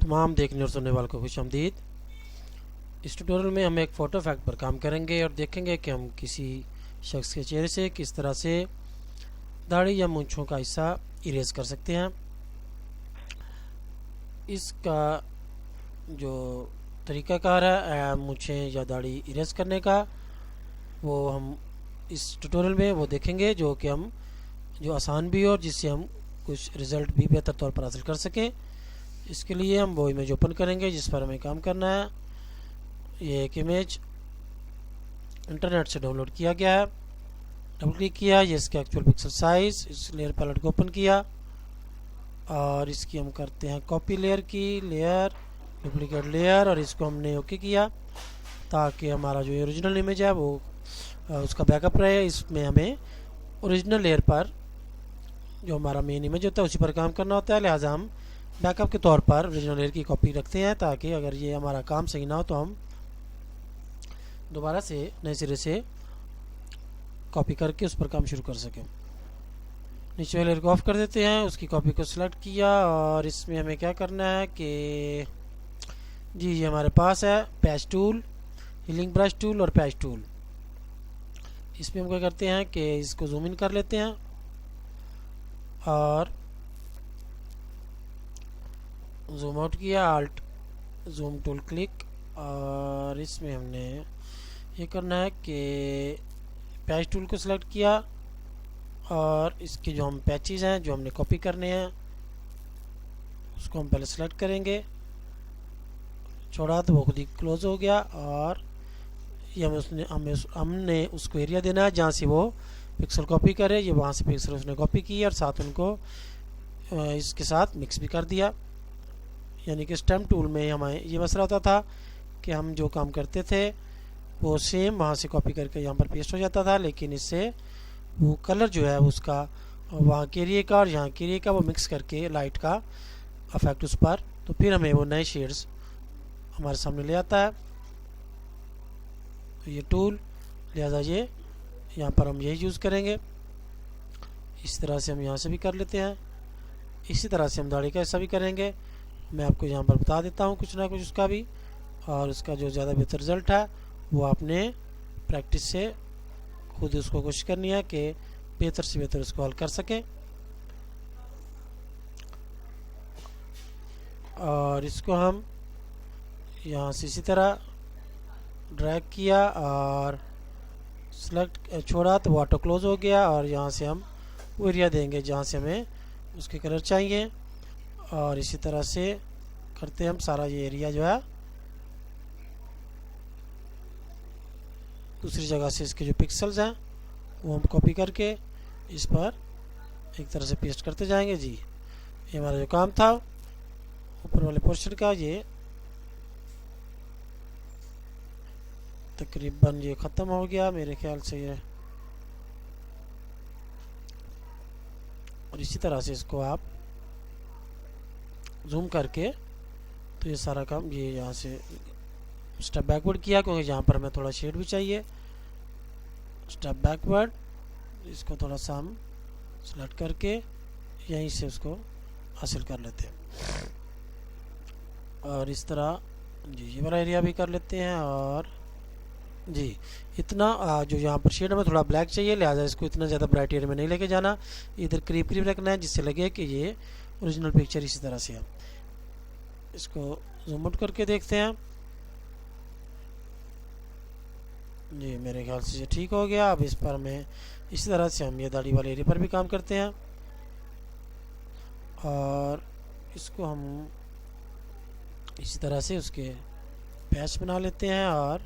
तमाम देखने और सुनने वालों को खुशामदीद। इस ट्यूटोरियल में हम एक फ़ोटो इफेक्ट पर काम करेंगे और देखेंगे कि हम किसी शख्स के चेहरे से किस तरह से दाढ़ी या मूंछों का हिस्सा इरेज कर सकते हैं। इसका जो तरीक़ाकार है मूंछें या दाढ़ी इरेज करने का, वो हम इस ट्यूटोरियल में वो देखेंगे, जो कि हम जो आसान भी हो और जिससे हम कुछ रिज़ल्ट भी बेहतर तौर पर हासिल कर सकें। इसके लिए हम वो इमेज ओपन करेंगे जिस पर हमें काम करना है। ये एक इमेज इंटरनेट से डाउनलोड किया गया है। डबल क्लिक किया, ये इसका एक्चुअल पिक्सल साइज़, इस लेयर पैलेट को ओपन किया और इसकी हम करते हैं कॉपी लेयर की, लेयर डुप्लीकेट लेयर, और इसको हमने ओके किया ताकि हमारा जो ओरिजिनल इमेज है वो उसका बैकअप रहे। इसमें हमें ओरिजिनल लेयर पर जो हमारा मेन इमेज होता है उसी पर काम करना होता है, लिहाजा हम बैकअप के तौर पर ओरिजिनल लेयर की कॉपी रखते हैं ताकि अगर ये हमारा काम सही ना हो तो हम दोबारा से नए सिरे से कॉपी करके उस पर काम शुरू कर सकें। नीचे वाले लेयर को ऑफ कर देते हैं, उसकी कॉपी को सिलेक्ट किया और इसमें हमें क्या करना है कि जी ये हमारे पास है patch tool, healing brush tool और पैच टूल। इसमें हम क्या करते हैं कि इसको जूम इन कर लेते हैं और जूम आउट किया, आल्ट जूम टूल क्लिक, और इसमें हमने ये करना है कि पैच टूल को सिलेक्ट किया और इसके जो हम पैचेस हैं जो हमने कॉपी करने हैं उसको हम पहले सिलेक्ट करेंगे। छोड़ा तो वो खुद ही क्लोज हो गया और ये हमने उसको एरिया देना है जहाँ से वो पिक्सल कॉपी करे। ये वहाँ से पिक्सल उसने कॉपी की और साथ उनको इसके साथ मिक्स भी कर दिया। यानी कि स्टेम टूल में हमें ये मसला होता था कि हम जो काम करते थे वो सेम वहाँ से कॉपी करके यहाँ पर पेस्ट हो जाता था, लेकिन इससे वो कलर जो है उसका वहाँ के एरिया का और यहाँ के एरिया का वो मिक्स करके लाइट का अफेक्ट उस पर, तो फिर हमें वो नए शेड्स हमारे सामने ले आता है ये टूल। लिहाजा ये यहाँ पर हम यही यूज़ करेंगे। इस तरह से हम यहाँ से भी कर लेते हैं, इसी तरह से हम दाढ़ी का हिस्सा भी करेंगे। मैं आपको यहाँ पर बता देता हूँ कुछ ना कुछ उसका भी, और उसका जो ज़्यादा बेहतर रिज़ल्ट है वो आपने प्रैक्टिस से खुद उसको कोशिश करनी है कि बेहतर से बेहतर उसको हल कर सकें। और इसको हम यहाँ से इसी तरह ड्रैग किया और सेलेक्ट छोड़ा तो वो ऑटो क्लोज हो गया, और यहाँ से हम वो एरिया देंगे जहाँ से हमें उसके कलर चाहिए। और इसी तरह से करते हम सारा ये एरिया जो है दूसरी जगह से इसके जो पिक्सल्स हैं वो हम कॉपी करके इस पर एक तरह से पेस्ट करते जाएंगे। जी ये हमारा जो काम था ऊपर वाले पोर्शन का, ये तकरीबन ये ख़त्म हो गया मेरे ख्याल से ये। और इसी तरह से इसको आप जूम करके तो ये सारा काम ये यहाँ से स्टेप बैकवर्ड किया क्योंकि यहाँ पर हमें थोड़ा शेड भी चाहिए। स्टेप बैकवर्ड, इसको थोड़ा सा हम सेलेक्ट करके यहीं से उसको हासिल कर लेते हैं। और इस तरह जी ये वाला एरिया भी कर लेते हैं। और जी इतना जो यहाँ पर शेड हमें थोड़ा ब्लैक चाहिए, लिहाजा इसको इतना ज़्यादा ब्राइट एरिया में नहीं लेके जाना, इधर करीब करीब रखना है जिससे लगे कि ये ओरिजिनल पिक्चर इसी तरह से है। इसको जूम आउट करके देखते हैं। जी मेरे ख्याल से ये ठीक हो गया। अब इस पर हमें इसी तरह से हम ये दाढ़ी वाले एरिया पर भी काम करते हैं और इसको हम इसी तरह से उसके पैच बना लेते हैं और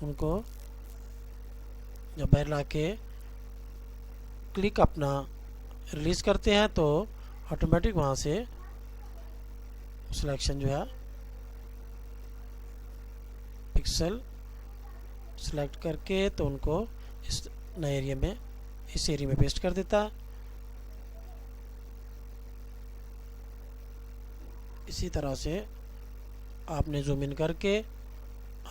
उनको जब बाहर ला के क्लिक अपना रिलीज़ करते हैं तो ऑटोमेटिक वहाँ से सिलेक्शन जो है पिक्सल सेलेक्ट करके तो उनको इस नए एरिया में इस एरिया में पेस्ट कर देता है। इसी तरह से आपने जूम इन करके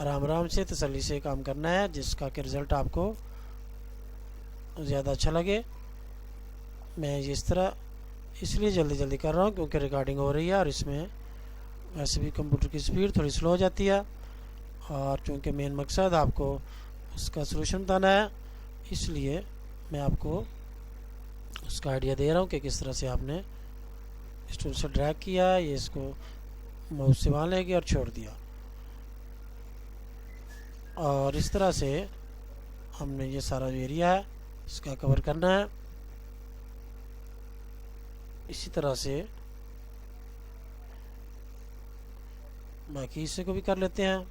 आराम आराम से तसल्ली से काम करना है जिसका कि रिज़ल्ट आपको ज़्यादा अच्छा लगे। मैं इस तरह इसलिए जल्दी जल्दी कर रहा हूँ क्योंकि रिकॉर्डिंग हो रही है और इसमें वैसे भी कंप्यूटर की स्पीड थोड़ी स्लो हो जाती है, और चूँकि मेन मकसद आपको उसका सलूशन बताना है, इसलिए मैं आपको उसका आइडिया दे रहा हूँ कि किस तरह से आपने इस टूल से ड्रैग किया, ये इसको माउस से वहाँ ले गया और छोड़ दिया। और इस तरह से हमने ये सारा जो एरिया है इसका कवर करना है। इसी तरह से बाकी हिस्से को भी कर लेते हैं।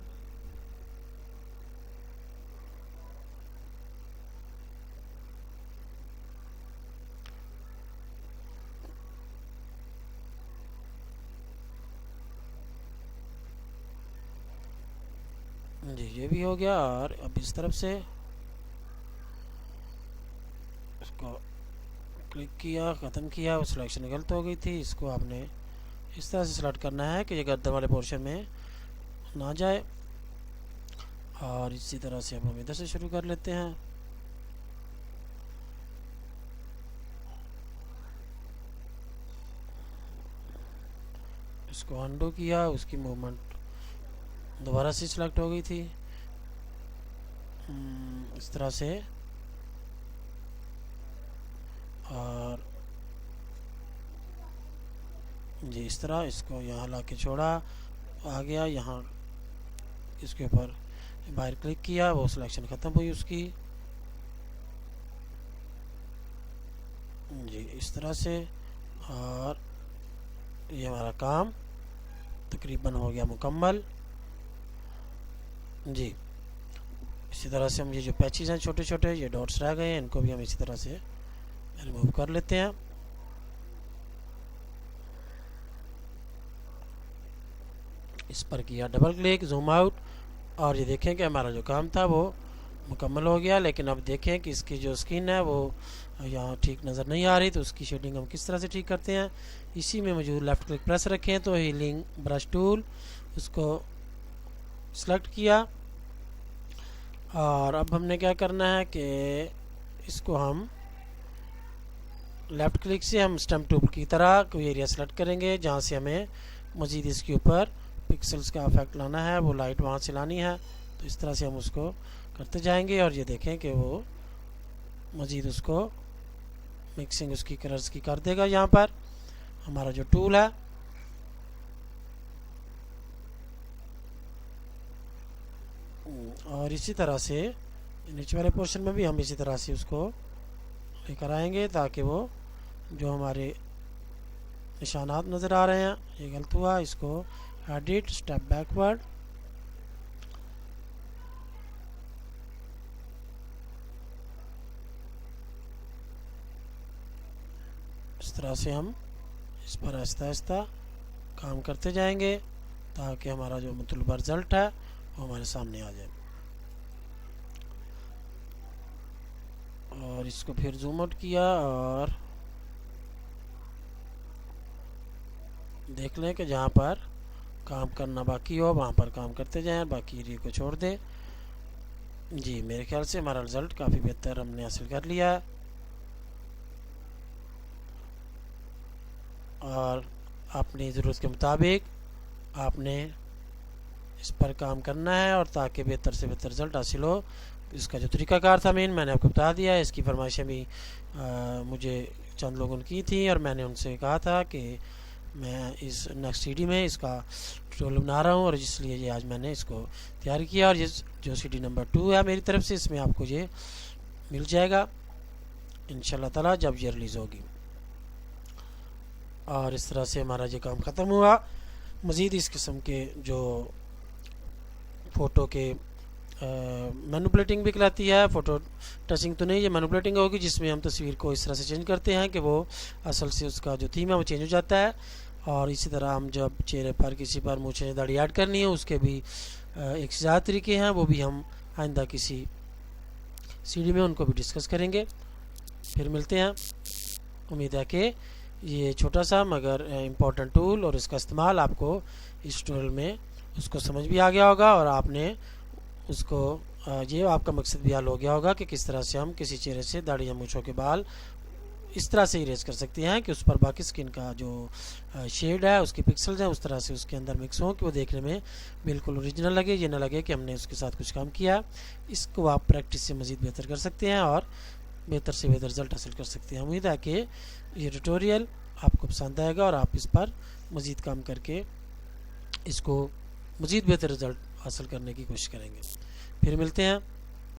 जी ये भी हो गया। और अब इस तरफ से इसको क्लिक किया, ख़त्म किया, वो सिलेक्शन गलत हो गई थी। इसको आपने इस तरह से सेलेक्ट करना है कि ये गर्दन वाले पोर्शन में ना जाए। और इसी तरह से अब हम इधर से शुरू कर लेते हैं। इसको अनडू किया, उसकी मूवमेंट दोबारा से सिलेक्ट हो गई थी। इस तरह से, और जी इस तरह इसको यहाँ ला के छोड़ा, आ गया यहाँ, इसके ऊपर बाहर क्लिक किया, वो सिलेक्शन ख़त्म हुई उसकी। जी इस तरह से, और ये हमारा काम तकरीबन हो गया मुकम्मल। जी इसी तरह से हम ये जो पैचेस हैं छोटे छोटे, ये डॉट्स रह गए हैं, इनको भी हम इसी तरह से रिमूव कर लेते हैं। इस पर किया डबल क्लिक, जूम आउट, और ये देखें कि हमारा जो काम था वो मुकम्मल हो गया। लेकिन अब देखें कि इसकी जो स्किन है वो यहाँ ठीक नज़र नहीं आ रही, तो उसकी शेडिंग हम किस तरह से ठीक करते हैं। इसी में मौजूद लेफ़्ट क्लिक प्रेस रखें तो हीलिंग ब्रश टूल, उसको सेलेक्ट किया। और अब हमने क्या करना है कि इसको हम लेफ़्ट क्लिक से हम स्टम्प टूल की तरह कोई एरिया सेलेक्ट करेंगे जहाँ से हमें मज़ीद इसके ऊपर पिक्सल्स का इफेक्ट लाना है, वो लाइट वहाँ से लानी है। तो इस तरह से हम उसको करते जाएंगे, और ये देखें कि वो मज़ीद उसको मिक्सिंग उसकी कलर्स की कर देगा। यहाँ पर हमारा जो टूल है, और इसी तरह से नीचे वाले पोर्शन में भी हम इसी तरह से उसको लेकर आएंगे ताकि वो जो हमारे निशानात नज़र आ रहे हैं, ये गलत हुआ, इसको एडिट स्टेप बैकवर्ड, इस तरह से हम इस पर आहिस्ता आहिस्ता काम करते जाएंगे ताकि हमारा जो मतलूबा रिज़ल्ट है वो हमारे सामने आ जाए। और इसको फिर जूम आउट किया, और देख लें कि जहाँ पर काम करना बाकी हो वहाँ पर काम करते जाएं, बाकी एरिया को छोड़ दें। जी मेरे ख्याल से हमारा रिज़ल्ट काफ़ी बेहतर हमने हासिल कर लिया है। और अपनी ज़रूरत के मुताबिक आपने इस पर काम करना है, और ताकि बेहतर से बेहतर रिज़ल्ट हासिल हो। इसका जो तरीक़ाकार था मेन मैंने आपको बता दिया है। इसकी फरमाइशें भी मुझे चंद लोगों ने की थी, और मैंने उनसे कहा था कि मैं इस नेक्स्ट सीडी में इसका ट्यूटोरियल बना रहा हूँ, और इसलिए ये आज मैंने इसको तैयार किया। और ये जो सीडी नंबर 2 है मेरी तरफ से, इसमें आपको ये मिल जाएगा इंशाल्लाह ताला जब ये रिलीज़ होगी। और इस तरह से हमारा ये काम ख़त्म हुआ। मज़ीद इस किस्म के जो फ़ोटो के मैनिपुलेटिंग भी कहलाती है, फ़ोटो टचिंग तो नहीं, ये मैनिपुलेटिंग होगी जिसमें हम तस्वीर को इस तरह से चेंज करते हैं कि वो असल से उसका जो थीम है वो चेंज हो जाता है। और इसी तरह हम जब चेहरे पर किसी पर मूंछें दाढ़ी ऐड करनी है उसके भी एक से ज़्यादा तरीके हैं, वो भी हम आइंदा किसी सीडी में उनको भी डिस्कस करेंगे। फिर मिलते हैं। उम्मीद है कि ये छोटा सा मगर इम्पोर्टेंट टूल और इसका इस्तेमाल आपको इस ट्यूटोरियल में उसको समझ भी आ गया होगा, और आपने उसको ये आपका मकसद भी हल हो गया होगा कि किस तरह से हम किसी चेहरे से दाढ़ी या मूंछों के बाल इस तरह से इरेज कर सकते हैं कि उस पर बाकी स्किन का जो शेड है, उसके पिक्सल्स हैं, उस तरह से उसके अंदर मिक्स हों कि वो देखने में बिल्कुल ओरिजिनल लगे, ये ना लगे कि हमने उसके साथ कुछ काम किया। इसको आप प्रैक्टिस से मज़ीद बेहतर कर सकते हैं और बेहतर से बेहतर रिज़ल्ट हासिल कर सकते हैं। उम्मीद है कि ये ट्यूटोरियल आपको पसंद आएगा और आप इस पर मज़ीद काम करके इसको मज़ीद बेहतर रिज़ल्ट हासिल करने की कोशिश करेंगे। फिर मिलते हैं।